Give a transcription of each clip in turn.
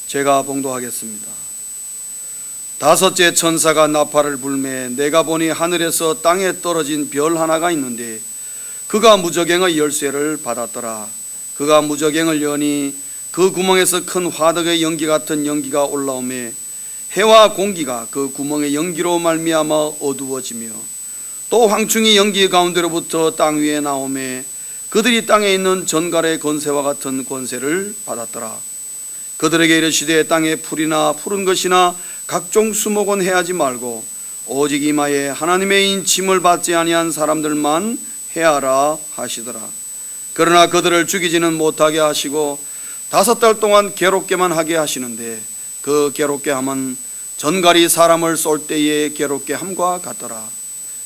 제가 봉독하겠습니다. 다섯째 천사가 나팔을 불매 내가 보니 하늘에서 땅에 떨어진 별 하나가 있는데 그가 무저갱의 열쇠를 받았더라. 그가 무저갱을 여니 그 구멍에서 큰 화덕의 연기 같은 연기가 올라오매 해와 공기가 그 구멍의 연기로 말미암아 어두워지며 또 황충이 연기 가운데로부터 땅 위에 나오매 그들이 땅에 있는 전갈의 권세와 같은 권세를 받았더라. 그들에게 이르시되 땅에 풀이나 푸른 것이나 각종 수목은 해하지 말고 오직 이마에 하나님의 인침을 받지 아니한 사람들만 해하라 하시더라. 그러나 그들을 죽이지는 못하게 하시고 5달 동안 괴롭게만 하게 하시는데 그 괴롭게 함은 전갈이 사람을 쏠 때에 괴롭게 함과 같더라.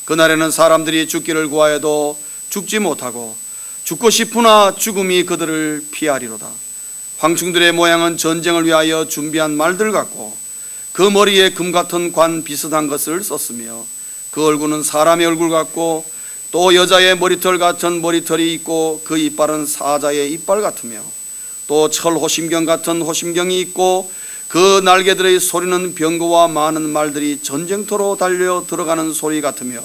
그날에는 사람들이 죽기를 구하여도 죽지 못하고 죽고 싶으나 죽음이 그들을 피하리로다. 황충들의 모양은 전쟁을 위하여 준비한 말들 같고 그 머리에 금 같은 관 비슷한 것을 썼으며 그 얼굴은 사람의 얼굴 같고 또 여자의 머리털 같은 머리털이 있고 그 이빨은 사자의 이빨 같으며 또 철 호심경 같은 호심경이 있고 그 날개들의 소리는 병거와 많은 말들이 전쟁터로 달려 들어가는 소리 같으며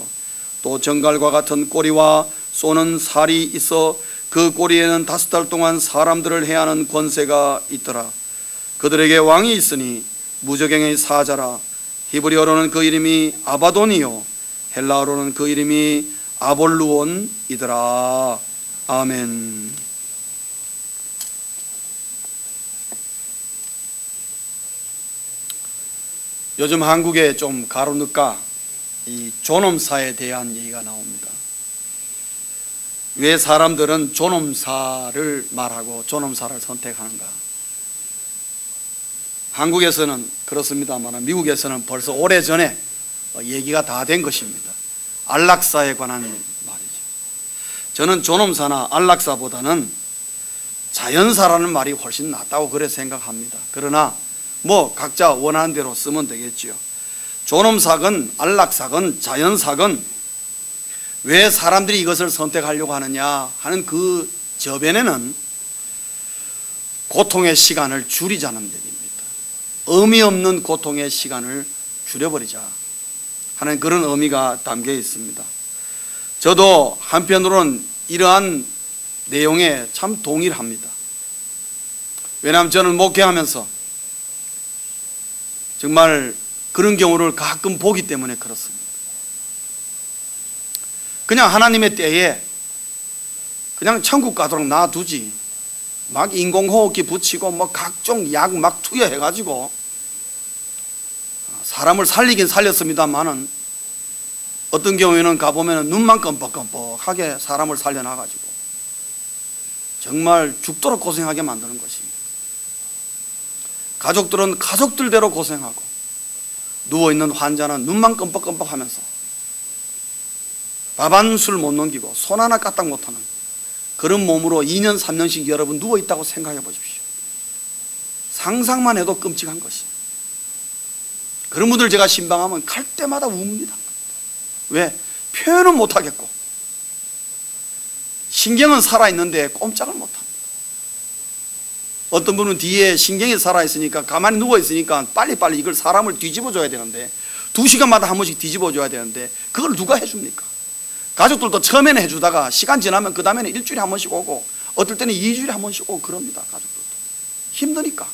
또 정갈과 같은 꼬리와 쏘는 살이 있어 그 꼬리에는 5달 동안 사람들을 해하는 권세가 있더라. 그들에게 왕이 있으니 무저갱의 사자라. 히브리어로는 그 이름이 아바돈이요 헬라어로는 그 이름이 아볼루온이더라. 아멘. 요즘 한국에 좀 가로늦가 이 존엄사에 대한 얘기가 나옵니다. 왜 사람들은 존엄사를 말하고 존엄사를 선택하는가? 한국에서는 그렇습니다만 미국에서는 벌써 오래전에 얘기가 다 된 것입니다. 안락사에 관한 말이죠. 저는 존엄사나 안락사보다는 자연사라는 말이 훨씬 낫다고 그래 생각합니다. 그러나 뭐 각자 원하는 대로 쓰면 되겠지요. 존엄사건 안락사건 자연사건 왜 사람들이 이것을 선택하려고 하느냐 하는 그 저변에는 고통의 시간을 줄이자는 얘기입니다. 의미 없는 고통의 시간을 줄여버리자 하는 그런 의미가 담겨 있습니다. 저도 한편으로는 이러한 내용에 참 동일합니다. 왜냐하면 저는 목회하면서 정말 그런 경우를 가끔 보기 때문에 그렇습니다. 그냥 하나님의 때에 그냥 천국 가도록 놔두지 막 인공호흡기 붙이고 뭐 각종 약 막 투여해가지고 사람을 살리긴 살렸습니다만은 어떤 경우에는 가보면 눈만 껌뻑껌뻑하게 사람을 살려놔가지고 정말 죽도록 고생하게 만드는 것입니다. 가족들은 가족들대로 고생하고 누워있는 환자는 눈만 껌뻑껌뻑하면서 밥 한 술 못 넘기고 손 하나 까딱 못하는 그런 몸으로 2년 3년씩 여러분 누워있다고 생각해 보십시오. 상상만 해도 끔찍한 것입니다. 그런 분들 제가 신방하면 갈 때마다 웁니다. 왜? 표현은 못하겠고 신경은 살아있는데 꼼짝을 못합니다. 어떤 분은 뒤에 신경이 살아있으니까 가만히 누워있으니까 빨리빨리 이걸 사람을 뒤집어줘야 되는데 2시간마다 한 번씩 뒤집어줘야 되는데 그걸 누가 해줍니까? 가족들도 처음에는 해주다가 시간 지나면 그 다음에는 일주일에 한 번씩 오고 어떨 때는 2주일에 한 번씩 오고 그럽니다. 가족들도 힘드니까.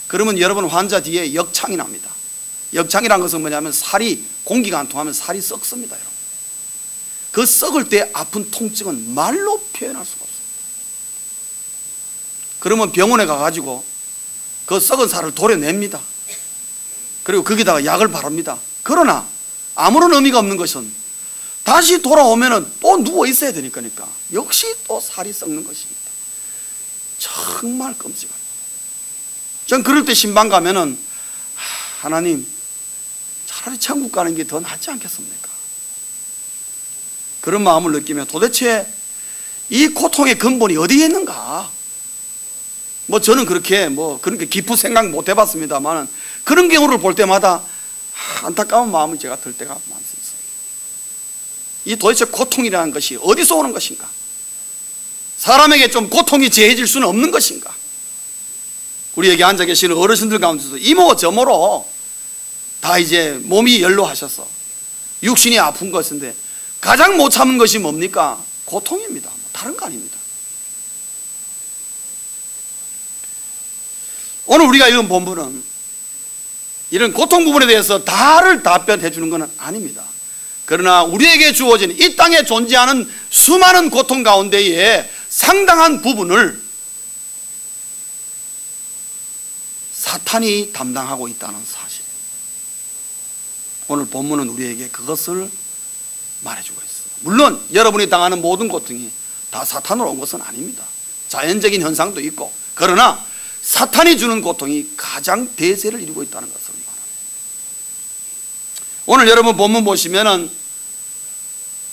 그러면 여러분 환자 뒤에 역창이 납니다. 역창이란 것은 뭐냐면 살이 공기가 안 통하면 살이 썩습니다. 여러분. 그 썩을 때 아픈 통증은 말로 표현할 수가 없습니다. 그러면 병원에 가가지고 그 썩은 살을 도려냅니다. 그리고 거기다가 약을 바릅니다. 그러나 아무런 의미가 없는 것은 다시 돌아오면은 또 누워 있어야 되니까 역시 또 살이 썩는 것입니다. 정말 끔찍합니다. 전 그럴 때 신방 가면은 하나님 차라리 천국 가는 게 더 낫지 않겠습니까? 그런 마음을 느끼며 도대체 이 고통의 근본이 어디에 있는가? 뭐 저는 그렇게 깊은 생각 못 해봤습니다만 그런 경우를 볼 때마다 안타까운 마음이 제가 들 때가 많습니다. 이 도대체 고통이라는 것이 어디서 오는 것인가? 사람에게 좀 고통이 제해질 수는 없는 것인가? 우리 여기 앉아 계시는 어르신들 가운데서 이모 저모로 다 이제 몸이 연로하셔서 육신이 아픈 것인데 가장 못 참은 것이 뭡니까? 고통입니다. 다른 거 아닙니다. 오늘 우리가 읽은 본문은 이런 고통 부분에 대해서 다를 답변해 주는 것은 아닙니다. 그러나 우리에게 주어진 이 땅에 존재하는 수많은 고통 가운데에 상당한 부분을 사탄이 담당하고 있다는 사실. 오늘 본문은 우리에게 그것을 말해주고 있습니다. 물론 여러분이 당하는 모든 고통이 다 사탄으로 온 것은 아닙니다. 자연적인 현상도 있고, 그러나 사탄이 주는 고통이 가장 대세를 이루고 있다는 것을 말합니다. 오늘 여러분 본문 보시면은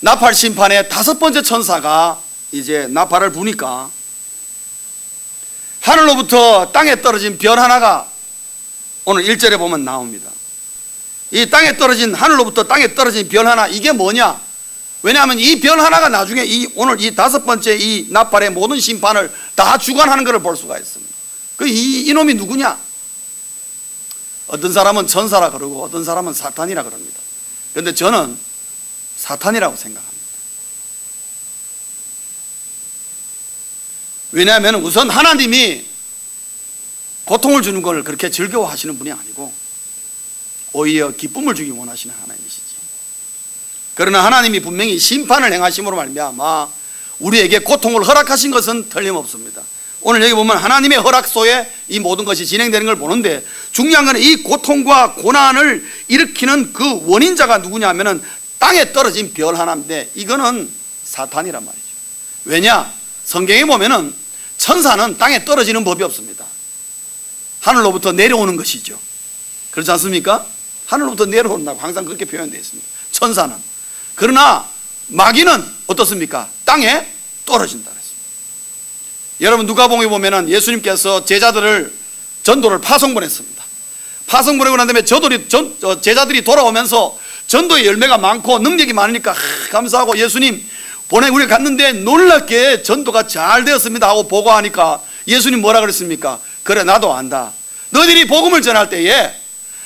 나팔 심판의 5번째 천사가 이제 나팔을 부니까 하늘로부터 땅에 떨어진 별 하나가 오늘 1절에 보면 나옵니다. 이 땅에 떨어진, 하늘로부터 땅에 떨어진 별 하나, 이게 뭐냐? 왜냐하면 이 별 하나가 나중에 오늘 이 5번째 이 나팔의 모든 심판을 다 주관하는 것을 볼 수가 있습니다. 이놈이 누구냐? 어떤 사람은 천사라 그러고 어떤 사람은 사탄이라 그럽니다. 그런데 저는 사탄이라고 생각합니다. 왜냐하면 우선 하나님이 고통을 주는 걸 그렇게 즐거워하시는 분이 아니고 오히려 기쁨을 주기 원하시는 하나님이시지. 그러나 하나님이 분명히 심판을 행하심으로 말미암아 우리에게 고통을 허락하신 것은 틀림없습니다. 오늘 여기 보면 하나님의 허락소에 이 모든 것이 진행되는 걸 보는데, 중요한 것은 이 고통과 고난을 일으키는 그 원인자가 누구냐 하면은 땅에 떨어진 별 하나인데, 이거는 사탄이란 말이죠. 왜냐? 성경에 보면은 천사는 땅에 떨어지는 법이 없습니다. 하늘로부터 내려오는 것이죠. 그렇지 않습니까? 하늘로부터 내려온다고 항상 그렇게 표현되어 있습니다. 천사는. 그러나 마귀는 어떻습니까? 땅에 떨어진다 그랬습니다. 여러분 누가복음에 보면은 예수님께서 전도를 파송 보냈습니다. 파송 보내고 난 다음에 제자들이 돌아오면서 전도의 열매가 많고 능력이 많으니까 감사하고 예수님 보내고 우리가 갔는데 놀랍게 전도가 잘 되었습니다 하고 보고하니까 예수님 뭐라 그랬습니까? 그래 나도 안다. 너희들이 복음을 전할 때에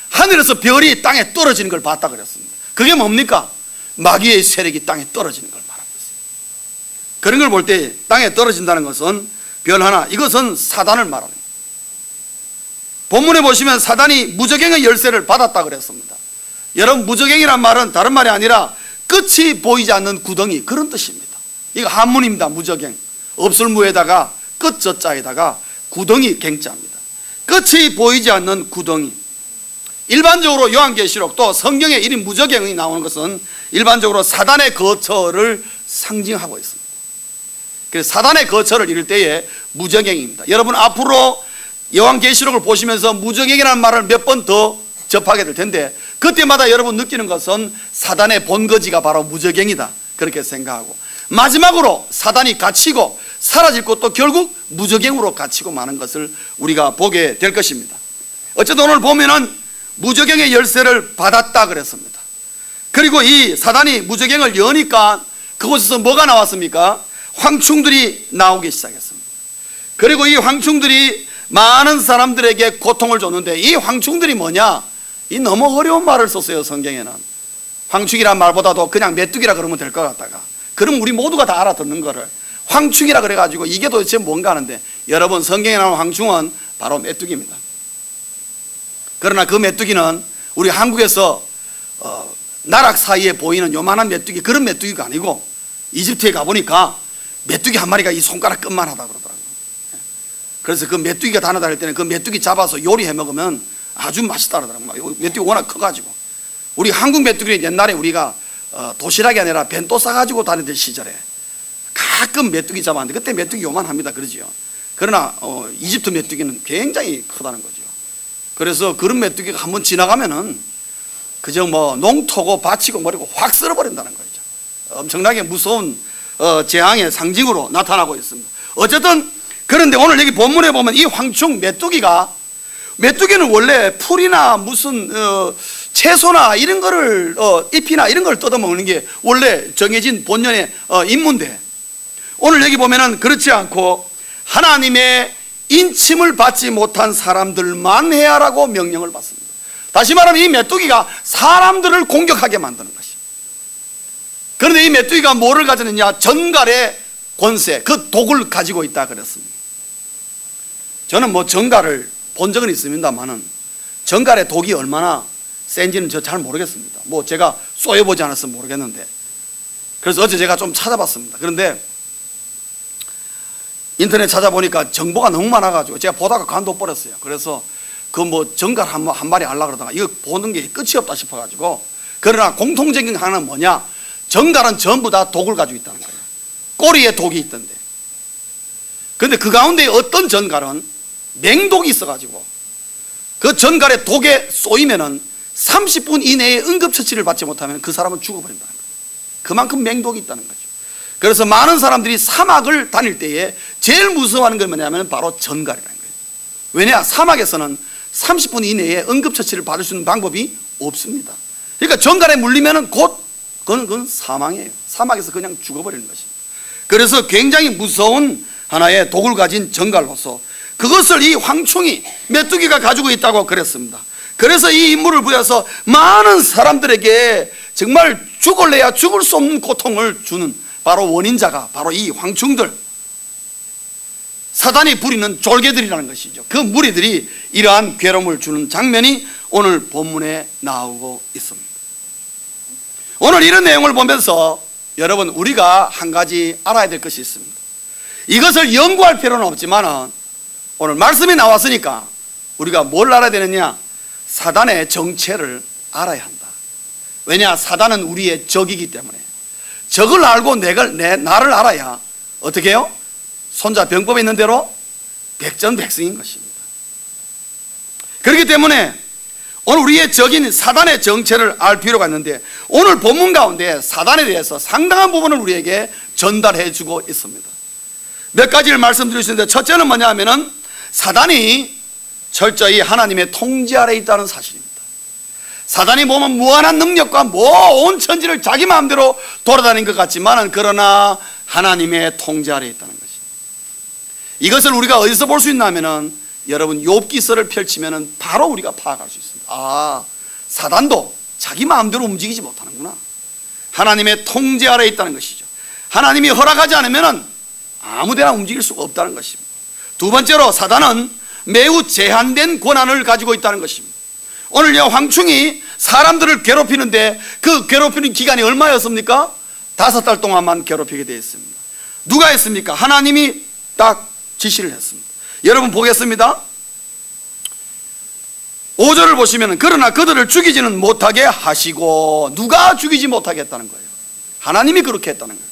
하늘에서 별이 땅에 떨어지는 걸 봤다 그랬습니다. 그게 뭡니까? 마귀의 세력이 땅에 떨어지는 걸 말하고 있습니다. 그런 걸 볼 때 땅에 떨어진다는 것은 별 하나, 이것은 사단을 말합니다. 본문에 보시면 사단이 무저갱의 열쇠를 받았다 그랬습니다. 여러분 무저갱이란 말은 다른 말이 아니라 끝이 보이지 않는 구덩이, 그런 뜻입니다. 이거 한문입니다. 무저갱, 없을무에다가 끝저자에다가 구덩이 갱자입니다. 끝이 보이지 않는 구덩이. 일반적으로 요한계시록 또 성경에 이름 무저갱이 나오는 것은 일반적으로 사단의 거처를 상징하고 있습니다. 그래서 사단의 거처를 이룰 때에 무저갱입니다. 여러분 앞으로 요한계시록을 보시면서 무저갱이라는 말을 몇 번 더 접하게 될 텐데, 그때마다 여러분 느끼는 것은 사단의 본거지가 바로 무저갱이다, 그렇게 생각하고 마지막으로 사단이 갇히고 사라질 것도 결국 무저갱으로 갇히고 마는 것을 우리가 보게 될 것입니다. 어쨌든 오늘 보면은 무저갱의 열쇠를 받았다 그랬습니다. 그리고 이 사단이 무저갱을 여니까 그곳에서 뭐가 나왔습니까? 황충들이 나오기 시작했습니다. 그리고 이 황충들이 많은 사람들에게 고통을 줬는데, 이 황충들이 뭐냐? 이 너무 어려운 말을 썼어요. 성경에는 황충이란 말보다도 그냥 메뚜기라 그러면 될 것 같다가, 그럼 우리 모두가 다 알아듣는 거를 황충이라 그래가지고 이게 도대체 뭔가 하는데, 여러분 성경에 나오는 황충은 바로 메뚜기입니다. 그러나 그 메뚜기는 우리 한국에서 나락 사이에 보이는 요만한 메뚜기, 그런 메뚜기가 아니고 이집트에 가보니까 메뚜기 한 마리가 이 손가락 끝만 하다 그러더라고요. 그래서 그 메뚜기가 다녀다닐 때는 그 메뚜기 잡아서 요리해 먹으면 아주 맛있다 그러더라고요. 메뚜기 워낙 커가지고. 우리 한국 메뚜기는 옛날에 우리가 도시락이 아니라 벤또 싸가지고 다니던 시절에 가끔 메뚜기 잡았는데 그때 메뚜기 요만합니다. 그러지요. 그러나 이집트 메뚜기는 굉장히 크다는 거죠. 그래서 그런 메뚜기가 한번 지나가면은 그저 뭐 농토고 받치고 머리고 확 쓸어버린다는 거죠. 엄청나게 무서운 재앙의 상징으로 나타나고 있습니다. 어쨌든 그런데 오늘 여기 본문에 보면 이 황충 메뚜기는 원래 풀이나 무슨 채소나 이런 거를 잎이나 이런 걸 뜯어먹는 게 원래 정해진 본연의 임무인데, 오늘 여기 보면은 그렇지 않고 하나님의 인침을 받지 못한 사람들만 해야 하라고 명령을 받습니다. 다시 말하면 이 메뚜기가 사람들을 공격하게 만드는 것입니다. 그런데 이 메뚜기가 뭐를 가졌느냐? 전갈의 권세, 그 독을 가지고 있다 그랬습니다. 저는 뭐 전갈을 본 적은 있습니다만은 전갈의 독이 얼마나 센지는 저 잘 모르겠습니다. 뭐 제가 쏘여보지 않았으면 모르겠는데, 그래서 어제 제가 좀 찾아봤습니다. 그런데 인터넷 찾아보니까 정보가 너무 많아가지고 제가 보다가 관둬버렸어요. 그래서 그 뭐 전갈 한 마리 하려고 그러다가 이거 보는 게 끝이 없다 싶어가지고, 그러나 공통적인 하나는 뭐냐? 전갈은 전부 다 독을 가지고 있다는 거예요. 꼬리에 독이 있던데. 그런데 그 가운데 어떤 전갈은 맹독이 있어가지고 그 전갈의 독에 쏘이면은 30분 이내에 응급처치를 받지 못하면 그 사람은 죽어버린다는 거예요. 그만큼 맹독이 있다는 거죠. 그래서 많은 사람들이 사막을 다닐 때에 제일 무서워하는 게 뭐냐면 바로 전갈이라는 거예요. 왜냐? 사막에서는 30분 이내에 응급처치를 받을 수 있는 방법이 없습니다. 그러니까 전갈에 물리면은 곧 그건 사망이에요. 사막에서 그냥 죽어버리는 것입니다. 그래서 굉장히 무서운 하나의 독을 가진 전갈로서 그것을 이 황충이 메뚜기가 가지고 있다고 그랬습니다. 그래서 이 임무를 부여서 많은 사람들에게 정말 죽을래야 죽을 수 없는 고통을 주는 바로 원인자가 바로 이 황충들, 사단이 부리는 졸개들이라는 것이죠. 그 무리들이 이러한 괴로움을 주는 장면이 오늘 본문에 나오고 있습니다. 오늘 이런 내용을 보면서 여러분, 우리가 한 가지 알아야 될 것이 있습니다. 이것을 연구할 필요는 없지만 오늘 말씀이 나왔으니까 우리가 뭘 알아야 되느냐? 사단의 정체를 알아야 한다. 왜냐? 사단은 우리의 적이기 때문에. 적을 알고 나를 알아야 어떻게 해요? 손자 병법에 있는 대로 백전백승인 것입니다. 그렇기 때문에 오늘 우리의 적인 사단의 정체를 알 필요가 있는데, 오늘 본문 가운데 사단에 대해서 상당한 부분을 우리에게 전달해 주고 있습니다. 몇 가지를 말씀드릴 수 있는데, 첫째는 뭐냐 하면은 사단이 철저히 하나님의 통제 아래 있다는 사실입니다. 사단이 보면 무한한 능력과 온 천지를 자기 마음대로 돌아다니는 것 같지만 그러나 하나님의 통제 아래 있다는 것입니다. 이것을 우리가 어디서 볼 수 있냐면은 여러분, 욥기서를 펼치면은 바로 우리가 파악할 수 있습니다. 아, 사단도 자기 마음대로 움직이지 못하는구나. 하나님의 통제 아래 있다는 것이죠. 하나님이 허락하지 않으면은 아무데나 움직일 수가 없다는 것입니다. 두 번째로 사단은 매우 제한된 권한을 가지고 있다는 것입니다. 오늘 황충이 사람들을 괴롭히는데 그 괴롭히는 기간이 얼마였습니까? 5달 동안만 괴롭히게 되어 있습니다. 누가 했습니까? 하나님이 딱 지시를 했습니다. 여러분 보겠습니다. 5절을 보시면 그러나 그들을 죽이지는 못하게 하시고, 누가 죽이지 못하게 했다는 거예요? 하나님이 그렇게 했다는 거예요.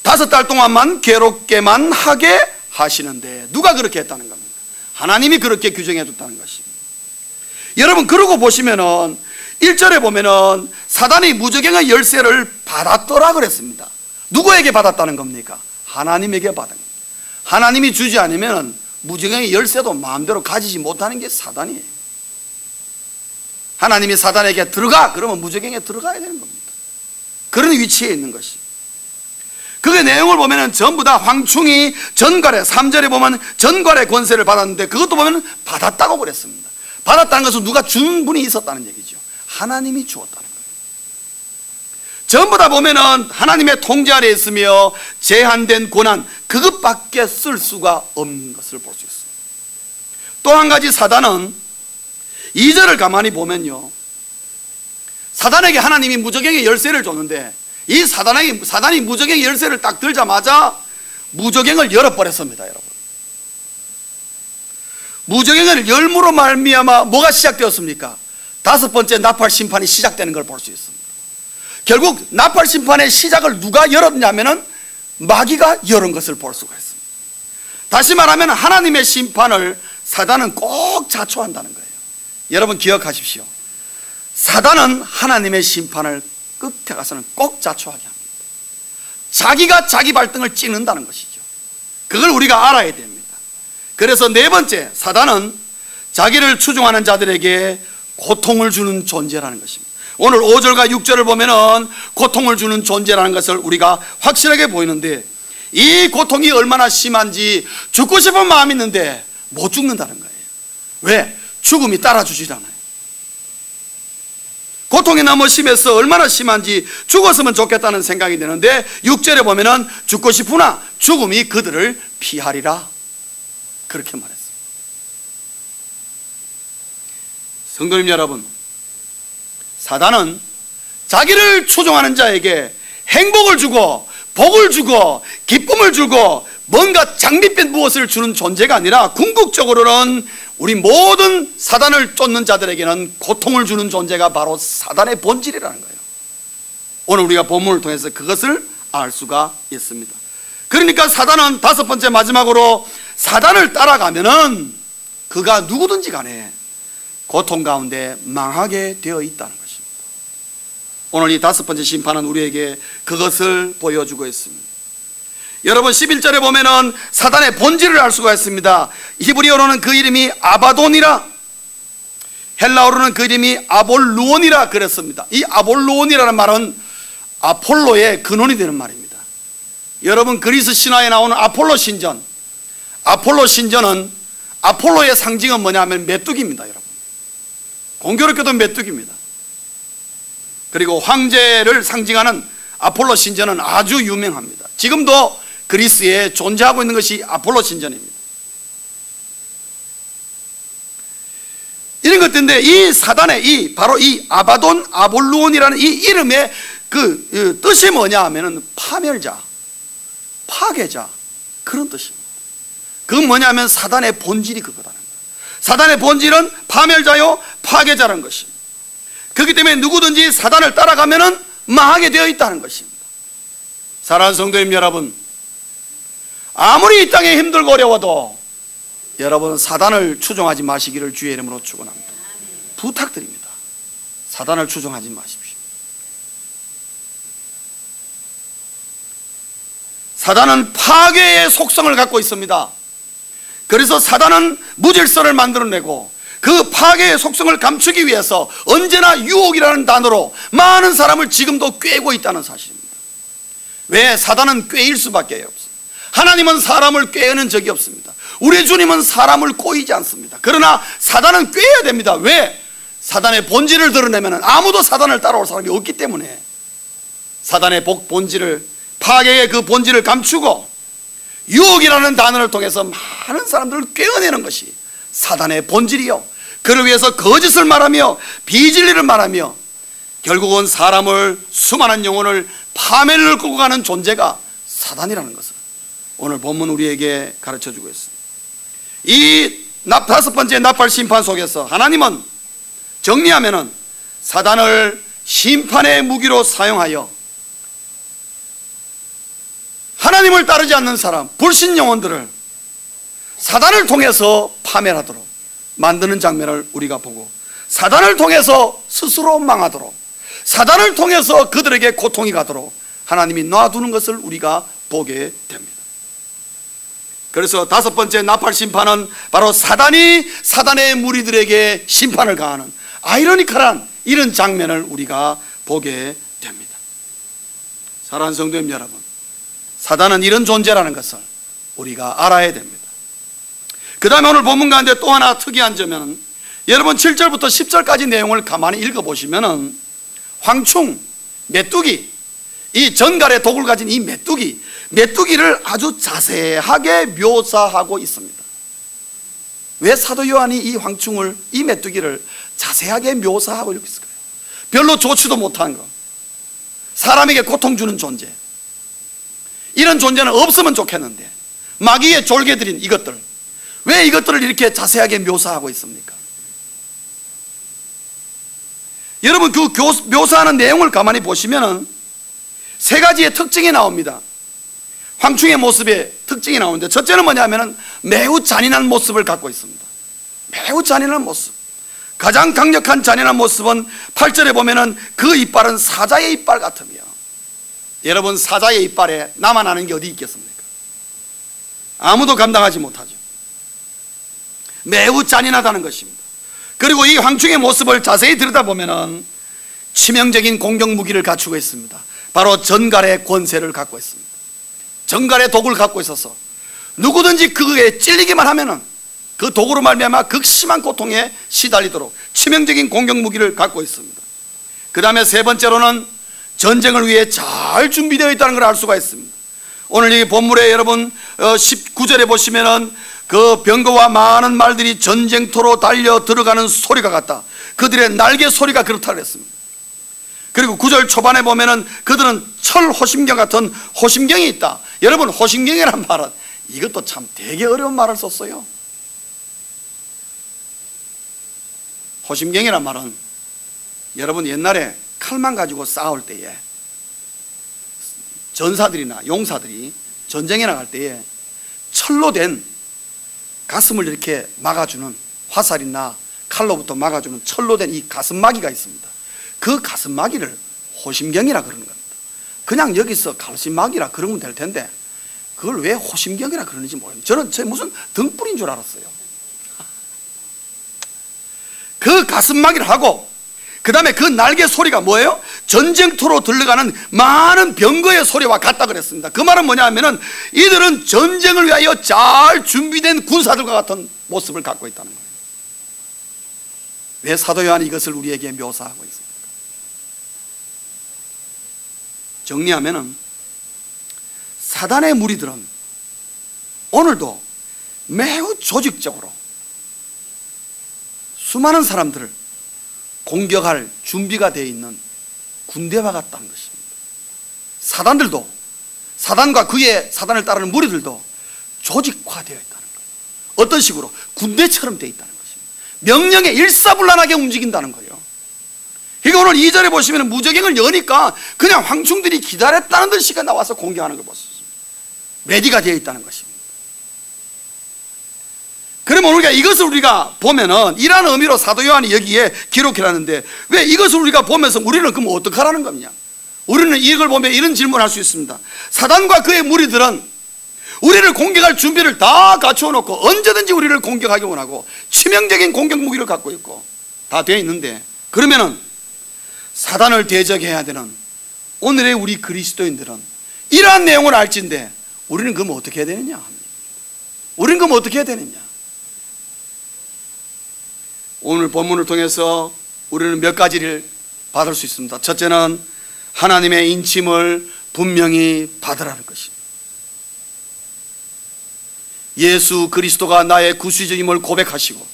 5달 동안만 괴롭게만 하게 하시는데 누가 그렇게 했다는 겁니다? 하나님이 그렇게 규정해 줬다는 것입니다. 여러분, 그러고 보시면은 1절에 보면은 사단이 무저갱의 열쇠를 받았더라 그랬습니다. 누구에게 받았다는 겁니까? 하나님에게 받은 겁니다. 하나님이 주지 않으면 무저갱의 열쇠도 마음대로 가지지 못하는 게 사단이에요. 하나님이 사단에게 들어가 그러면 무저갱에 들어가야 되는 겁니다. 그런 위치에 있는 것이. 그게 내용을 보면 전부 다 황충이 전갈에, 3절에 보면 전갈의 권세를 받았는데 그것도 보면 받았다고 그랬습니다. 받았다는 것은 누가 준 분이 있었다는 얘기죠. 하나님이 주었다는 거예요. 전부 다 보면은 하나님의 통제 아래 있으며 제한된 권한, 그것밖에 쓸 수가 없는 것을 볼 수 있습니다. 또 한 가지, 사단은 2절을 가만히 보면요, 사단에게 하나님이 무저갱의 열쇠를 줬는데 이 사단이 무저갱의 열쇠를 딱 들자마자 무저갱을 열어버렸습니다. 여러분, 무저갱을 열므로 말미암아 뭐가 시작되었습니까? 5번째 나팔 심판이 시작되는 걸 볼 수 있습니다. 결국 나팔 심판의 시작을 누가 열었냐면은 마귀가 열은 것을 볼 수가 있습니다. 다시 말하면 하나님의 심판을 사단은 꼭 자초한다는 거예요. 여러분 기억하십시오. 사단은 하나님의 심판을 끝에 가서는 꼭 자초하게 합니다. 자기가 자기 발등을 찍는다는 것이죠. 그걸 우리가 알아야 됩니다. 그래서 네 번째, 사단은 자기를 추종하는 자들에게 고통을 주는 존재라는 것입니다. 오늘 5절과 6절을 보면은 고통을 주는 존재라는 것을 우리가 확실하게 보이는데, 이 고통이 얼마나 심한지 죽고 싶은 마음이 있는데 못 죽는다는 거예요. 왜? 죽음이 따라주질 않아요. 고통이 너무 심해서 얼마나 심한지 죽었으면 좋겠다는 생각이 드는데 6절에 보면은 죽고 싶으나 죽음이 그들을 피하리라 그렇게 말했습니다. 성도님 여러분, 사단은 자기를 추종하는 자에게 행복을 주고 복을 주고 기쁨을 주고 뭔가 장밋빛 무엇을 주는 존재가 아니라 궁극적으로는 우리 모든 사단을 쫓는 자들에게는 고통을 주는 존재가 바로 사단의 본질이라는 거예요. 오늘 우리가 본문을 통해서 그것을 알 수가 있습니다. 그러니까 사단은 다섯 번째 마지막으로 사단을 따라가면은 그가 누구든지 간에 고통 가운데 망하게 되어 있다는 것입니다. 오늘 이 다섯 번째 심판은 우리에게 그것을 보여주고 있습니다. 여러분 11절에 보면은 사단의 본질을 알 수가 있습니다. 히브리어로는 그 이름이 아바돈이라, 헬라어로는 그 이름이 아볼루온이라 그랬습니다. 이 아볼루온이라는 말은 아폴로의 근원이 되는 말입니다. 여러분 그리스 신화에 나오는 아폴로 신전, 아폴로 신전은 아폴로의 상징은 뭐냐면 메뚜기입니다. 여러분 공교롭게도 메뚜기입니다. 그리고 황제를 상징하는 아폴로 신전은 아주 유명합니다. 지금도 그리스에 존재하고 있는 것이 아폴로 신전입니다. 이런 것들인데 이 사단의 바로 이 아바돈, 아볼루온이라는 이 이름의 그 뜻이 뭐냐 하면은 파멸자, 파괴자 그런 뜻입니다. 그건 뭐냐면 사단의 본질이 그거다는 거예요. 사단의 본질은 파멸자요 파괴자라는 것입니다. 그렇기 때문에 누구든지 사단을 따라가면은 망하게 되어 있다는 것입니다. 사랑하는 성도님 여러분, 아무리 이 땅에 힘들고 어려워도 여러분 사단을 추종하지 마시기를 주의 이름으로 축원합니다. 부탁드립니다. 사단을 추종하지 마십시오. 사단은 파괴의 속성을 갖고 있습니다. 그래서 사단은 무질서를 만들어내고 그 파괴의 속성을 감추기 위해서 언제나 유혹이라는 단어로 많은 사람을 지금도 꿰고 있다는 사실입니다. 왜? 사단은 꿰일 수밖에 없습니다. 하나님은 사람을 꿰는 적이 없습니다. 우리 주님은 사람을 꼬이지 않습니다. 그러나 사단은 꿰야 됩니다. 왜? 사단의 본질을 드러내면 아무도 사단을 따라올 사람이 없기 때문에 사단의 본질을, 파괴의 그 본질을 감추고 유혹이라는 단어를 통해서 많은 사람들을 꿰어내는 것이 사단의 본질이요, 그를 위해서 거짓을 말하며 비진리를 말하며 결국은 사람을, 수많은 영혼을 파멸을 끌고 가는 존재가 사단이라는 것을 오늘 본문 우리에게 가르쳐주고 있습니다. 이 다섯 번째 나팔 심판 속에서 하나님은 정리하면은 사단을 심판의 무기로 사용하여 하나님을 따르지 않는 사람, 불신 영혼들을 사단을 통해서 파멸하도록 만드는 장면을 우리가 보고, 사단을 통해서 스스로 망하도록, 사단을 통해서 그들에게 고통이 가도록 하나님이 놔두는 것을 우리가 보게 됩니다. 그래서 다섯 번째 나팔 심판은 바로 사단이 사단의 무리들에게 심판을 가하는 아이러니컬한 이런 장면을 우리가 보게 됩니다. 사랑하는 성도님 여러분, 사단은 이런 존재라는 것을 우리가 알아야 됩니다. 그 다음에 오늘 본문 가운데 또 하나 특이한 점은, 여러분 7절부터 10절까지 내용을 가만히 읽어보시면 황충, 메뚜기, 이 전갈의 독을 가진 이 메뚜기를 아주 자세하게 묘사하고 있습니다. 왜 사도 요한이 이 황충을, 이 메뚜기를 자세하게 묘사하고 있을까요? 별로 좋지도 못한 거, 사람에게 고통 주는 존재, 이런 존재는 없으면 좋겠는데 마귀의 졸개들인 이것들, 왜 이것들을 이렇게 자세하게 묘사하고 있습니까? 여러분 그 묘사하는 내용을 가만히 보시면 세 가지의 특징이 나옵니다. 황충의 모습의 특징이 나오는데, 첫째는 뭐냐면 매우 잔인한 모습을 갖고 있습니다. 매우 잔인한 모습. 가장 강력한 잔인한 모습은 8절에 보면은 그 이빨은 사자의 이빨 같으며, 여러분 사자의 이빨에 나만 아는 게 어디 있겠습니까? 아무도 감당하지 못하죠. 매우 잔인하다는 것입니다. 그리고 이 황충의 모습을 자세히 들여다보면 치명적인 공격 무기를 갖추고 있습니다. 바로 전갈의 권세를 갖고 있습니다. 전갈의 독을 갖고 있어서 누구든지 그에 찔리기만 하면은 그 도구로 말미암아 극심한 고통에 시달리도록 치명적인 공격 무기를 갖고 있습니다. 그 다음에 세 번째로는 전쟁을 위해 잘 준비되어 있다는 걸 알 수가 있습니다. 오늘 이 본문에 여러분 19절에 보시면은 그 병거와 많은 말들이 전쟁터로 달려 들어가는 소리가 같다. 그들의 날개 소리가 그렇다고 했습니다. 그리고 9절 초반에 보면은 그들은 철 호심경 같은 호심경이 있다. 여러분, 호심경이란 말은 이것도 참 되게 어려운 말을 썼어요. 호심경이란 말은 여러분 옛날에 칼만 가지고 싸울 때에 전사들이나 용사들이 전쟁에 나갈 때에 철로 된 가슴을 이렇게 막아주는, 화살이나 칼로부터 막아주는 철로 된 이 가슴막이가 있습니다. 그 가슴막이를 호심경이라 그러는 겁니다. 그냥 여기서 가슴막이라 그러면 될 텐데 그걸 왜 호심경이라 그러는지 모르겠어요. 저는 무슨 등불인 줄 알았어요. 그 가슴막이를 하고 그 다음에 그 날개 소리가 뭐예요? 전쟁터로 들러가는 많은 병거의 소리와 같다 그랬습니다. 그 말은 뭐냐 하면은 이들은 전쟁을 위하여 잘 준비된 군사들과 같은 모습을 갖고 있다는 거예요. 왜 사도 요한이 이것을 우리에게 묘사하고 있습니까? 정리하면은 사단의 무리들은 오늘도 매우 조직적으로 수많은 사람들을 공격할 준비가 되어 있는 군대와 같다는 것입니다. 사단들도, 사단과 그의 사단을 따르는 무리들도 조직화되어 있다는 거예요. 어떤 식으로? 군대처럼 되어 있다는 것입니다. 명령에 일사불란하게 움직인다는 거예요. 그러니까 오늘 2절에 보시면 무저갱을 여니까 그냥 황충들이 기다렸다는 듯이 나와서 공격하는 걸 볼 수 있습니다. 레디가 되어 있다는 것입니다. 그러면 우리가 이것을 우리가 보면은 이라는 의미로 사도 요한이 여기에 기록해놨는데 왜 이것을 우리가 보면서 우리는 그럼 어떡하라는 겁니까? 우리는 이걸 보면 이런 질문을 할 수 있습니다. 사단과 그의 무리들은 우리를 공격할 준비를 다 갖추어 놓고 언제든지 우리를 공격하기 원하고 치명적인 공격 무기를 갖고 있고 다 되어 있는데, 그러면은 사단을 대적해야 되는 오늘의 우리 그리스도인들은 이러한 내용을 알진데 우리는 그럼 어떻게 해야 되느냐? 우리는 그럼 어떻게 해야 되느냐? 오늘 본문을 통해서 우리는 몇 가지를 받을 수 있습니다. 첫째는 하나님의 인침을 분명히 받으라는 것입니다. 예수 그리스도가 나의 구주임을 고백하시고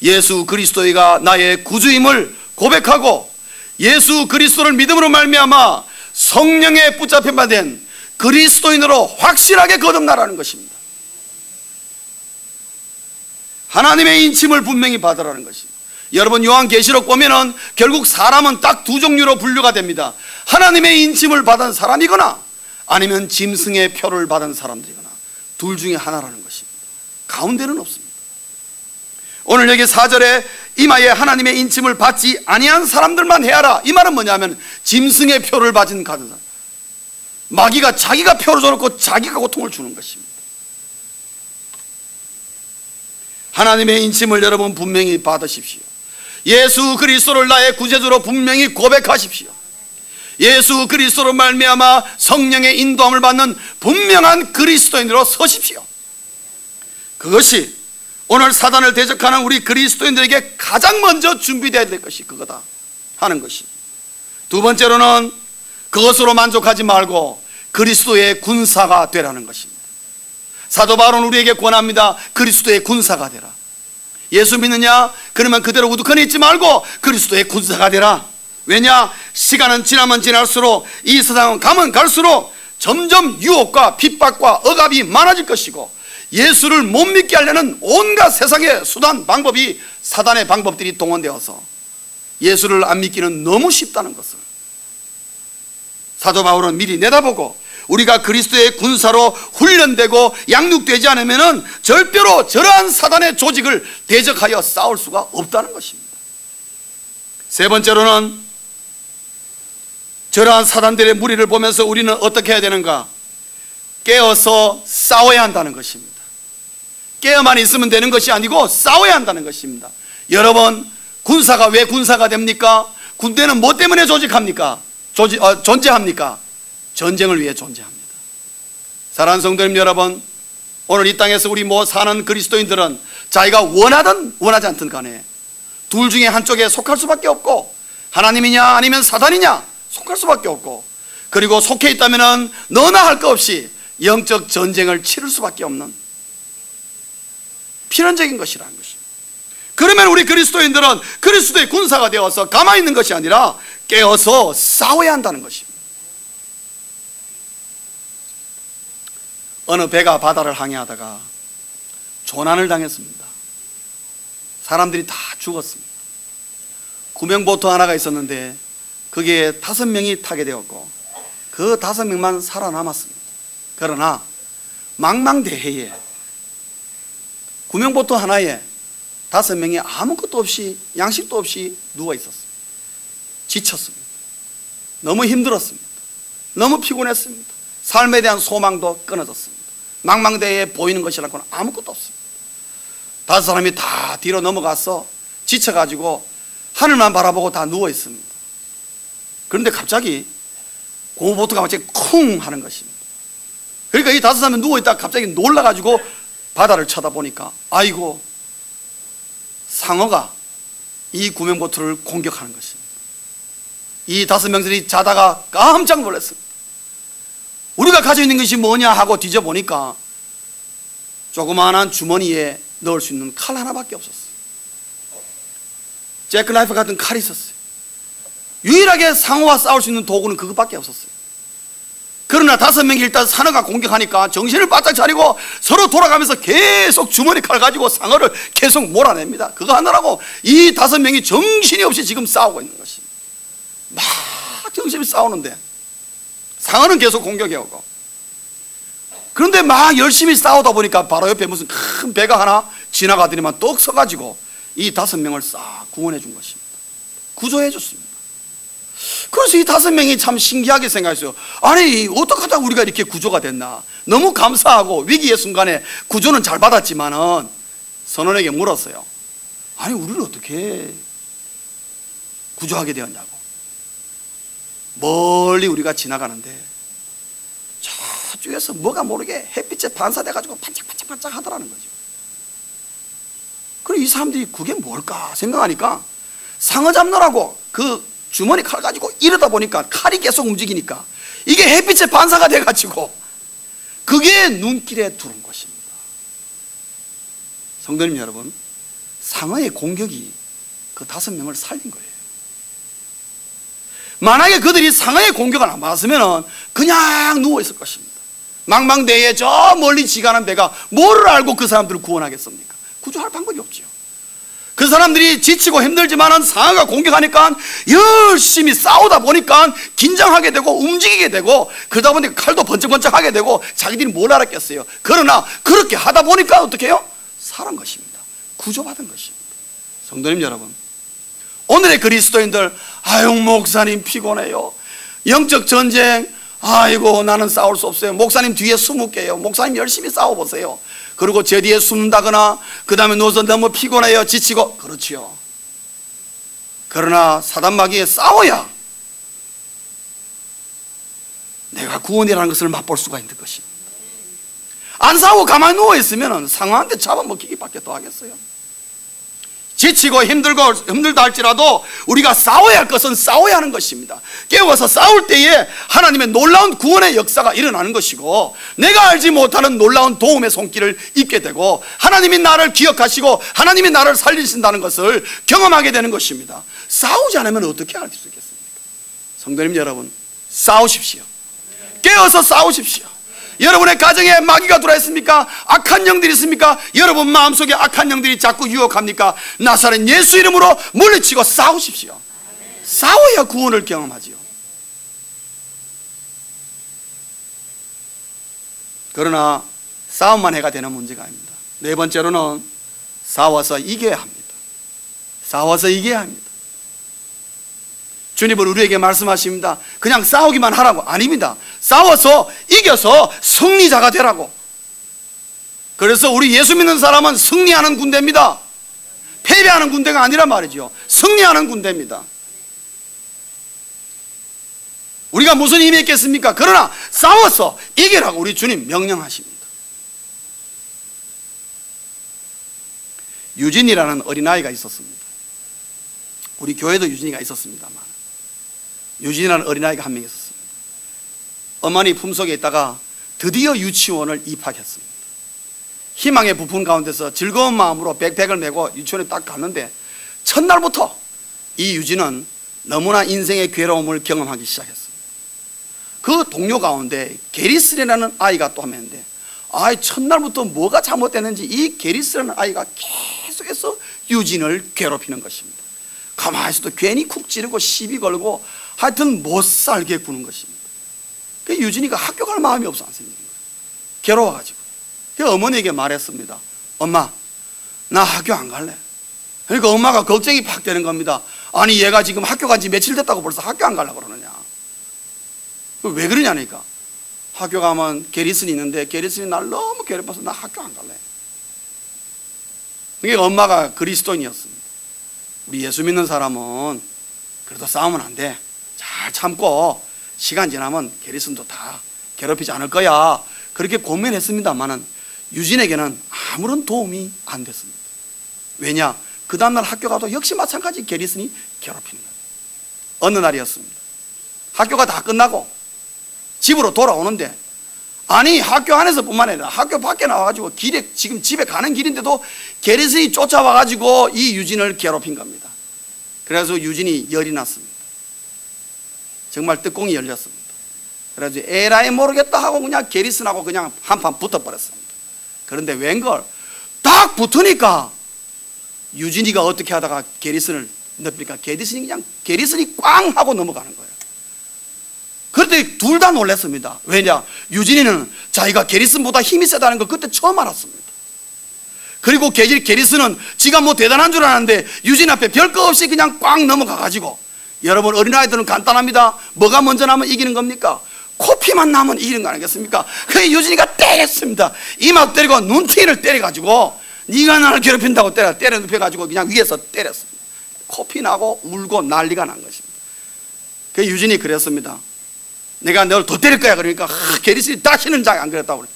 예수 그리스도가 나의 구주임을 고백하고 예수 그리스도를 믿음으로 말미암아 성령에 붙잡힌 바 된 그리스도인으로 확실하게 거듭나라는 것입니다. 하나님의 인침을 분명히 받으라는 것입니다. 여러분 요한계시록 보면은 결국 사람은 딱 두 종류로 분류가 됩니다. 하나님의 인침을 받은 사람이거나 아니면 짐승의 표를 받은 사람들이거나 둘 중에 하나라는 것입니다. 가운데는 없습니다. 오늘 여기 4절에 이마에 하나님의 인침을 받지 아니한 사람들만 해야라, 이 말은 뭐냐면 짐승의 표를 받은 사람, 마귀가 자기가 표를 줘놓고 자기가 고통을 주는 것입니다. 하나님의 인침을 여러분 분명히 받으십시오. 예수 그리스도를 나의 구세주로 분명히 고백하십시오. 예수 그리스도로 말미암아 성령의 인도함을 받는 분명한 그리스도인으로 서십시오. 그것이 오늘 사단을 대적하는 우리 그리스도인들에게 가장 먼저 준비되어야 될 것이 그거다 하는 것입니다. 두 번째로는 그것으로 만족하지 말고 그리스도의 군사가 되라는 것입니다. 사도 바울은 우리에게 권합니다. 그리스도의 군사가 되라. 예수 믿느냐? 그러면 그대로 우두커니 있지 말고 그리스도의 군사가 되라. 왜냐? 시간은 지나면 지날수록 이 세상은 가면 갈수록 점점 유혹과 핍박과 억압이 많아질 것이고 예수를 못 믿게 하려는 온갖 세상의 수단 방법이 사단의 방법들이 동원되어서 예수를 안 믿기는 너무 쉽다는 것을 사도 바울은 미리 내다보고 우리가 그리스도의 군사로 훈련되고 양육되지 않으면 절대로 저러한 사단의 조직을 대적하여 싸울 수가 없다는 것입니다. 세 번째로는 저러한 사단들의 무리를 보면서 우리는 어떻게 해야 되는가? 깨어서 싸워야 한다는 것입니다. 깨어만 있으면 되는 것이 아니고 싸워야 한다는 것입니다. 여러분, 군사가 왜 군사가 됩니까? 군대는 뭐 때문에 조직합니까? 존재합니까? 전쟁을 위해 존재합니다. 사랑하는 성도님 여러분, 오늘 이 땅에서 우리 사는 그리스도인들은 자기가 원하든 원하지 않든 간에 둘 중에 한쪽에 속할 수밖에 없고, 하나님이냐 아니면 사단이냐 속할 수밖에 없고, 그리고 속해 있다면 너나 할 것 없이 영적 전쟁을 치를 수밖에 없는 필연적인 것이라는 것입니다. 그러면 우리 그리스도인들은 그리스도의 군사가 되어서 가만히 있는 것이 아니라 깨어서 싸워야 한다는 것입니다. 어느 배가 바다를 항해하다가 조난을 당했습니다. 사람들이 다 죽었습니다. 구명보트 하나가 있었는데 거기에 5명이 타게 되었고 그 5명만 살아남았습니다. 그러나 망망대해에 구명보트 하나에 5명이 아무것도 없이, 양식도 없이 누워 있었습니다. 지쳤습니다. 너무 힘들었습니다. 너무 피곤했습니다. 삶에 대한 소망도 끊어졌습니다. 망망대해에 보이는 것이라고는 아무것도 없습니다. 5사람이 다 뒤로 넘어가서 지쳐가지고 하늘만 바라보고 다 누워 있습니다. 그런데 갑자기 고무보트가 갑자기 쿵 하는 것입니다. 그러니까 이 5사람이 누워있다가 갑자기 놀라가지고 바다를 쳐다보니까 아이고, 상어가 이 구명보트를 공격하는 것입니다. 이 5명들이 자다가 깜짝 놀랐습니다. 우리가 가지고 있는 것이 뭐냐 하고 뒤져보니까 조그마한 주머니에 넣을 수 있는 칼 하나밖에 없었어요. 잭라이프 같은 칼이 있었어요. 유일하게 상어와 싸울 수 있는 도구는 그것밖에 없었어요. 그러나 5명이 일단 상어가 공격하니까 정신을 바짝 차리고 서로 돌아가면서 계속 주머니 칼 가지고 상어를 계속 몰아냅니다. 그거 하느라고 이 5명이 정신이 없이 지금 싸우고 있는 것입니다. 막 정신이 싸우는데 상어는 계속 공격해오고, 그런데 막 열심히 싸우다 보니까 바로 옆에 무슨 큰 배가 하나 지나가더니만 떡 서가지고 이 5명을 싹 구원해 준 것입니다. 구조해 줬습니다. 그래서 이 5명이 참 신기하게 생각했어요. 아니, 어떻게 하다 우리가 이렇게 구조가 됐나. 너무 감사하고 위기의 순간에 구조는 잘 받았지만은 선원에게 물었어요. 아니, 우리를 어떻게 구조하게 되었냐고. 멀리 우리가 지나가는데 저쪽에서 뭐가 모르게 햇빛에 반사돼가지고 반짝반짝반짝 하더라는 거죠. 그리고 이 사람들이 그게 뭘까 생각하니까 상어 잡느라고 그 주머니 칼 가지고 이러다 보니까 칼이 계속 움직이니까 이게 햇빛에 반사가 돼가지고 그게 눈길에 들어온 것입니다. 성도님 여러분, 상어의 공격이 그 5명을 살린 거예요. 만약에 그들이 상어의 공격을 안 받았으면 그냥 누워있을 것입니다. 망망대해에 저 멀리 지가는 배가 뭐를 알고 그 사람들을 구원하겠습니까? 구조할 방법이 없죠. 그 사람들이 지치고 힘들지만 상어가 공격하니까 열심히 싸우다 보니까 긴장하게 되고 움직이게 되고 그러다 보니까 칼도 번쩍번쩍 하게 되고 자기들이 뭘 알았겠어요. 그러나 그렇게 하다 보니까 어떻게 해요? 살은 것입니다. 구조받은 것입니다. 성도님 여러분, 오늘의 그리스도인들, 아유 목사님 피곤해요, 영적 전쟁, 아이고 나는 싸울 수 없어요, 목사님 뒤에 숨을게요, 목사님 열심히 싸워보세요. 그리고 제 뒤에 숨는다거나 그 다음에 누워서 너무 피곤해요, 지치고, 그렇지요. 그러나 사단마귀에 싸워야 내가 구원이라는 것을 맛볼 수가 있는 것입니다. 안 싸우고 가만히 누워있으면 상어한테 잡아먹히기 밖에 더 하겠어요. 지치고 힘들다 할지라도 우리가 싸워야 할 것은 싸워야 하는 것입니다. 깨워서 싸울 때에 하나님의 놀라운 구원의 역사가 일어나는 것이고, 내가 알지 못하는 놀라운 도움의 손길을 입게 되고 하나님이 나를 기억하시고 하나님이 나를 살리신다는 것을 경험하게 되는 것입니다. 싸우지 않으면 어떻게 할 수 있겠습니까? 성도님 여러분, 싸우십시오. 깨어서 싸우십시오. 여러분의 가정에 마귀가 들어있습니까? 악한 영들이 있습니까? 여러분 마음속에 악한 영들이 자꾸 유혹합니까? 나사렛 예수 이름으로 물리치고 싸우십시오. 싸워야 구원을 경험하지요. 그러나 싸움만 해가 되는 문제가 아닙니다. 네 번째로는 싸워서 이겨야 합니다. 싸워서 이겨야 합니다. 주님은 우리에게 말씀하십니다. 그냥 싸우기만 하라고. 아닙니다. 싸워서 이겨서 승리자가 되라고. 그래서 우리 예수 믿는 사람은 승리하는 군대입니다. 패배하는 군대가 아니란 말이죠. 승리하는 군대입니다. 우리가 무슨 힘이 있겠습니까? 그러나 싸워서 이기라고 우리 주님 명령하십니다. 유진이라는 어린아이가 있었습니다. 우리 교회도 유진이가 있었습니다만, 유진이라는 어린아이가 한 명 있었습니다. 어머니 품속에 있다가 드디어 유치원을 입학했습니다. 희망의 부푼 가운데서 즐거운 마음으로 백팩을 메고 유치원에 딱 갔는데, 첫날부터 이 유진은 너무나 인생의 괴로움을 경험하기 시작했습니다. 그 동료 가운데 게리슨이라는 아이가 또 한 명인데, 첫날부터 뭐가 잘못됐는지 이 게리슨이라는 아이가 계속해서 유진을 괴롭히는 것입니다. 가만히 있어도 괜히 쿡 찌르고 시비 걸고 하여튼 못 살게 구는 것입니다. 그 유진이가 학교 갈 마음이 없어 안 생기는 거예요. 괴로워가지고. 그 어머니에게 말했습니다. 엄마, 나 학교 안 갈래. 그러니까 엄마가 걱정이 팍 되는 겁니다. 아니, 얘가 지금 학교 간 지 며칠 됐다고 벌써 학교 안 가려고 그러느냐. 왜 그러냐니까. 학교 가면 게리슨이 있는데 게리슨이 날 너무 괴롭혀서 나 학교 안 갈래. 그게 엄마가 그리스도인이었습니다. 우리 예수 믿는 사람은 그래도 싸우면 안 돼. 잘 참고 시간 지나면 게리슨도 다 괴롭히지 않을 거야. 그렇게 고민했습니다만은 유진에게는 아무런 도움이 안 됐습니다. 왜냐? 그 다음날 학교 가도 역시 마찬가지 게리슨이 괴롭히는 거예요. 어느 날이었습니다. 학교가 다 끝나고 집으로 돌아오는데, 아니 학교 안에서 뿐만 아니라 학교 밖에 나와가지고 길에, 지금 집에 가는 길인데도 게리슨이 쫓아와가지고 이 유진을 괴롭힌 겁니다. 그래서 유진이 열이 났습니다. 정말 뚜껑이 열렸습니다. 그래서 에라이 모르겠다 하고 그냥 게리슨하고 그냥 한판 붙어버렸습니다. 그런데 웬걸 딱 붙으니까 유진이가 어떻게 하다가 게리슨을 넘기니까 게리슨이 꽝 하고 넘어가는 거예요. 그런데 둘 다 놀랐습니다. 왜냐? 유진이는 자기가 게리슨보다 힘이 세다는 걸 그때 처음 알았습니다. 그리고 게리슨은 지가 뭐 대단한 줄 알았는데 유진 앞에 별거 없이 그냥 꽝 넘어가가지고, 여러분 어린아이들은 간단합니다. 뭐가 먼저 나면 이기는 겁니까? 코피만 나면 이기는 거 아니겠습니까? 그래서 유진이가 때렸습니다. 이마 때리고 눈티를 때려가지고, 네가 나를 괴롭힌다고 때려 눕혀가지고 그냥 위에서 때렸습니다. 코피 나고 울고 난리가 난 것입니다. 그래서 유진이 그랬습니다. 내가 널 더 때릴 거야. 그러니까 게리슨이 다시는 잘 안 그랬다고 그래.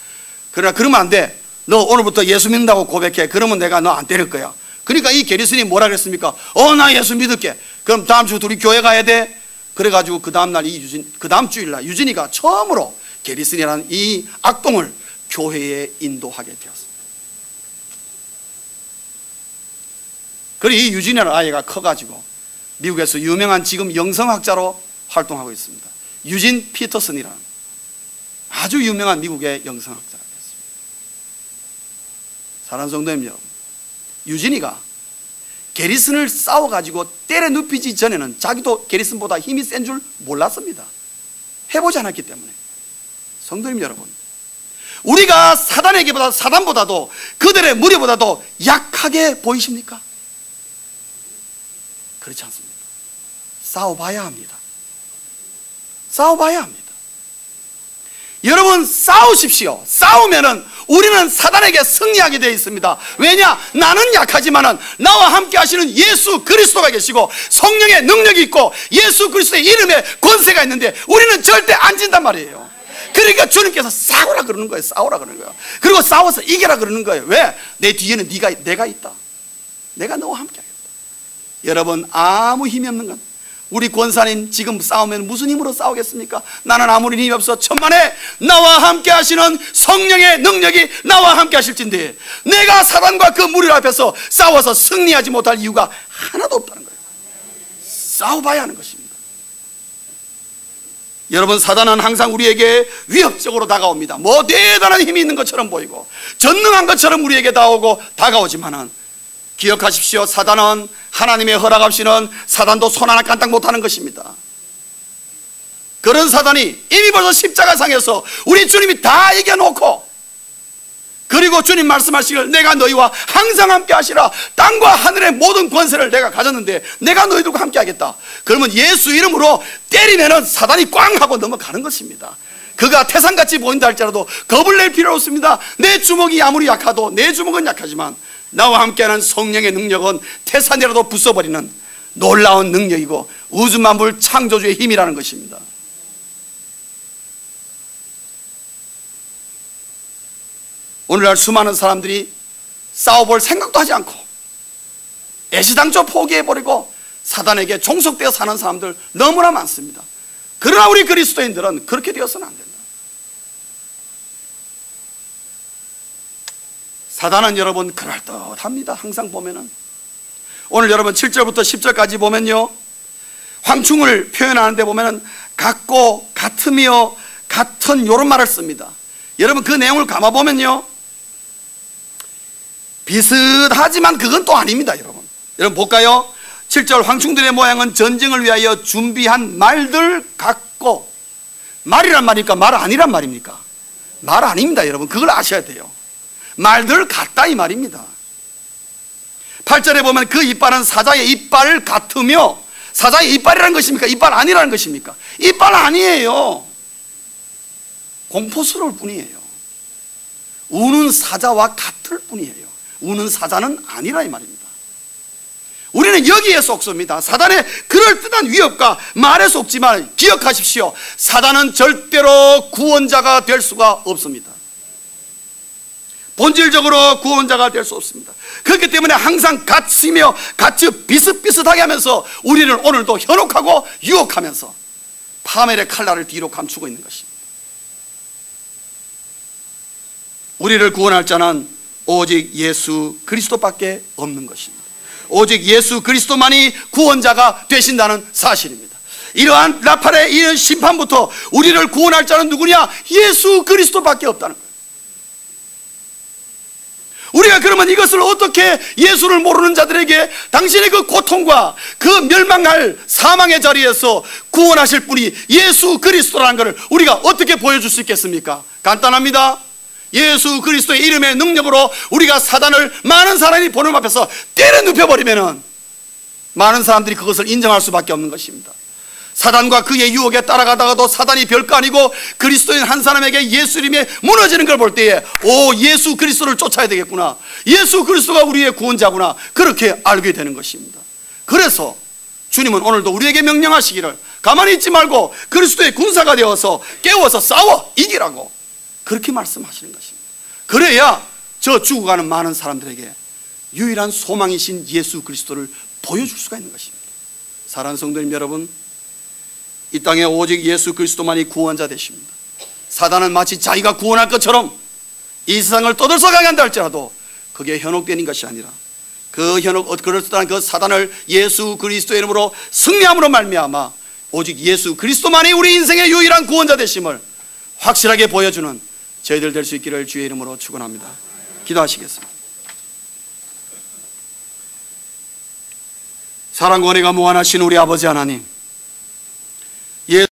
그러나 그러면 안 돼. 너 오늘부터 예수 믿는다고 고백해. 그러면 내가 너 안 때릴 거야. 그러니까 이 게리슨이 뭐라 그랬습니까? 나 예수 믿을게. 그럼 다음 주 둘이 교회 가야 돼. 그래가지고 그 다음날 그 다음 주일날 유진이가 처음으로 게리슨이라는 이 악동을 교회에 인도하게 되었습니다. 그리고 이 유진이라는 아이가 커가지고 미국에서 유명한 지금 영성학자로 활동하고 있습니다. 유진 피터슨이라는 아주 유명한 미국의 영성학자가 됐습니다. 사랑하는 성도님 여러분, 유진이가 게리슨을 싸워가지고 때려 눕히지 전에는 자기도 게리슨보다 힘이 센 줄 몰랐습니다. 해보지 않았기 때문에. 성도님 여러분, 우리가 사단보다도 그들의 무리보다도 약하게 보이십니까? 그렇지 않습니다. 싸워봐야 합니다. 싸워봐야 합니다. 여러분 싸우십시오. 싸우면은 우리는 사단에게 승리하게 되어 있습니다. 왜냐? 나는 약하지만은 나와 함께 하시는 예수 그리스도가 계시고 성령의 능력이 있고 예수 그리스도의 이름에 권세가 있는데 우리는 절대 안 진단 말이에요. 그러니까 주님께서 싸우라 그러는 거예요. 싸우라 그러는 거예요. 그리고 싸워서 이겨라 그러는 거예요. 왜? 내 뒤에는 내가 있다. 내가 너와 함께 하겠다. 여러분 아무 힘이 없는 건, 우리 권사님 지금 싸우면 무슨 힘으로 싸우겠습니까? 나는 아무리 힘이 없어 천만에 나와 함께 하시는 성령의 능력이 나와 함께 하실진데 내가 사단과 그 무리 앞에서 싸워서 승리하지 못할 이유가 하나도 없다는 거예요. 싸워봐야 하는 것입니다. 여러분 사단은 항상 우리에게 위협적으로 다가옵니다. 뭐 대단한 힘이 있는 것처럼 보이고 전능한 것처럼 우리에게 다가오지만은 기억하십시오. 사단은 하나님의 허락 없이는 사단도 손 하나 까딱 못하는 것입니다. 그런 사단이 이미 벌써 십자가상에서 우리 주님이 다 이겨놓고, 그리고 주님 말씀하시길 내가 너희와 항상 함께 하시라. 땅과 하늘의 모든 권세를 내가 가졌는데 내가 너희들과 함께 하겠다. 그러면 예수 이름으로 때리면은 사단이 꽝 하고 넘어가는 것입니다. 그가 태산같이 보인다 할지라도 겁을 낼 필요 없습니다. 내 주먹이 아무리 약하도 내 주먹은 약하지만 나와 함께하는 성령의 능력은 태산이라도 부숴버리는 놀라운 능력이고 우주 만물 창조주의 힘이라는 것입니다. 오늘날 수많은 사람들이 싸워볼 생각도 하지 않고 애시당초 포기해버리고 사단에게 종속되어 사는 사람들 너무나 많습니다. 그러나 우리 그리스도인들은 그렇게 되어서는 안 된다. 사단은 여러분 그럴듯합니다. 항상 보면은 오늘 여러분 7절부터 10절까지 보면요, 황충을 표현하는데 보면은 같고 같으며 같은 이런 말을 씁니다. 여러분 그 내용을 감아보면요, 비슷하지만 그건 또 아닙니다. 여러분 볼까요? 7절 황충들의 모양은 전쟁을 위하여 준비한 말들 같고, 말이란 말입니까? 말 아니란 말입니까? 말 아닙니다. 여러분 그걸 아셔야 돼요. 말들 같다 이 말입니다. 8절에 보면 그 이빨은 사자의 이빨 같으며, 사자의 이빨이라는 것입니까? 이빨 아니라는 것입니까? 이빨 아니에요. 공포스러울 뿐이에요. 우는 사자와 같을 뿐이에요. 우는 사자는 아니라 이 말입니다. 우리는 여기에 속습니다. 사단의 그럴듯한 위협과 말에 속지만 기억하십시오. 사단은 절대로 구원자가 될 수가 없습니다. 본질적으로 구원자가 될 수 없습니다. 그렇기 때문에 항상 같이며 같이 비슷비슷하게 하면서 우리를 오늘도 현혹하고 유혹하면서 파멸의 칼날을 뒤로 감추고 있는 것입니다. 우리를 구원할 자는 오직 예수 그리스도밖에 없는 것입니다. 오직 예수 그리스도만이 구원자가 되신다는 사실입니다. 이러한 라팔의 이런 심판부터 우리를 구원할 자는 누구냐? 예수 그리스도밖에 없다는 거예요. 우리가 그러면 이것을 어떻게 예수를 모르는 자들에게 당신의 그 고통과 그 멸망할 사망의 자리에서 구원하실 분이 예수 그리스도라는 것을 우리가 어떻게 보여줄 수 있겠습니까? 간단합니다. 예수 그리스도의 이름의 능력으로 우리가 사단을 많은 사람이 보는 앞에서 때려 눕혀버리면 많은 사람들이 그것을 인정할 수밖에 없는 것입니다. 사단과 그의 유혹에 따라가다가도 사단이 별거 아니고 그리스도인 한 사람에게 예수 이름이 무너지는 걸 볼 때에 오, 예수 그리스도를 쫓아야 되겠구나, 예수 그리스도가 우리의 구원자구나, 그렇게 알게 되는 것입니다. 그래서 주님은 오늘도 우리에게 명령하시기를 가만히 있지 말고 그리스도의 군사가 되어서 깨워서 싸워 이기라고 그렇게 말씀하시는 것입니다. 그래야 저 죽어가는 많은 사람들에게 유일한 소망이신 예수 그리스도를 보여줄 수가 있는 것입니다. 사랑하는 성도님 여러분, 이 땅에 오직 예수 그리스도만이 구원자 되십니다. 사단은 마치 자기가 구원할 것처럼 이 세상을 떠들썩하게 한다 할지라도 그게 현혹되는 것이 아니라 그럴듯한 그 사단을 예수 그리스도의 이름으로 승리함으로 말미암아 오직 예수 그리스도만이 우리 인생의 유일한 구원자 되심을 확실하게 보여주는 저희들 될 수 있기를 주의 이름으로 축원합니다. 기도하시겠습니다. 사랑과 은혜가 무한하신 우리 아버지 하나님,